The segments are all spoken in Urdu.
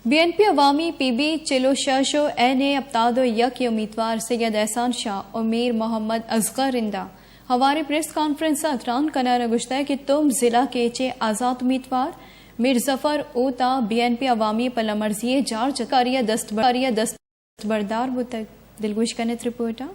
BNP عوامی PB چلو شاشو این ابتاد و یک امیدوار سید احسان شاہ اور میر محمد اصغر رندہ ہماری پریس کانفرنس اتران کنارہ گشتہ ہے کہ تم ضلع کے چے آزاد امیدوار میر ظفر اوتا BNP عوامی پلا مرضی جار چکاریہ دستبردار بتک دلگوش کنت رپورٹا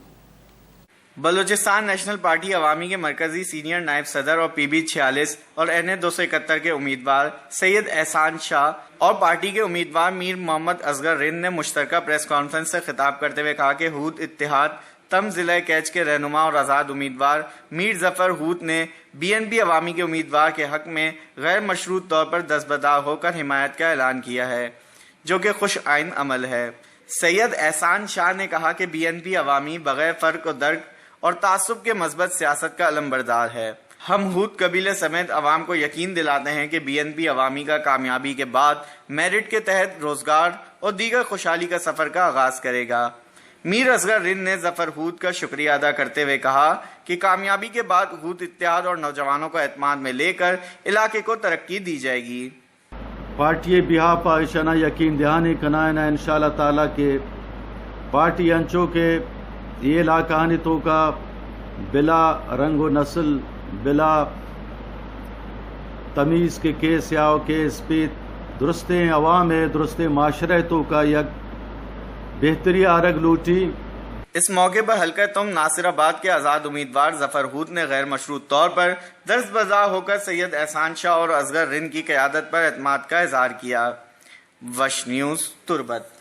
بلوچستان نیشنل پارٹی عوامی کے مرکزی سینئر نائب صدر اور PB 46 اور NA 271 کے امیدوار سید احسان شاہ اور پارٹی کے امیدوار میر محمد اصغر رند نے مشترکہ پریس کانفرنس سے خطاب کرتے ہوئے کہا کہ ہوت اتحاد تم ضلع کیچ کے رہنما اور آزاد امیدوار میر ظفر ہوت نے BNP عوامی کے امیدوار کے حق میں غیر مشروط طور پر دستبردار ہو کر حمایت کا اعلان کیا ہے، جو کہ خوش آئند عمل ہے۔ سید احسان شاہ نے کہا کہ BNP عوامی بغیر فرق و درک اور تعصب کے مثبت سیاست کا علمبردار ہے۔ ہم ہوت قبیلے سمیت عوام کو یقین دلاتے ہیں کہ BNP عوامی کا کامیابی کے بعد میرٹ کے تحت روزگار اور دیگر خوشحالی کا سفر کا آغاز کرے گا۔ میر اصغر رند نے ظفر ہوت کا شکریہ ادا کرتے ہوئے کہا کہ کامیابی کے بعد ہوت اتحاد اور نوجوانوں کو اعتماد میں لے کر علاقے کو ترقی دی جائے گی۔ پارٹی بہاف اشنا یقین دہانی کنائنا انشاءاللہ تعالیٰ کے پارٹی انچو کے یہ علاقہ تو کا بلا رنگ و نسل بلا تمیز کے کیس یاو کیس پیت درست عوام ہے درست معاشرے تو کا یک بہتری آرگ لوٹی۔ اس موقع پر حلقہ تم ناصر آباد کے آزاد امیدوار ظفر ہوت نے غیر مشروط طور پر دستبردار ہو کر سید احسان شاہ اور اصغر رند کی قیادت پر اعتماد کا اظہار کیا۔ وش نیوز تربت۔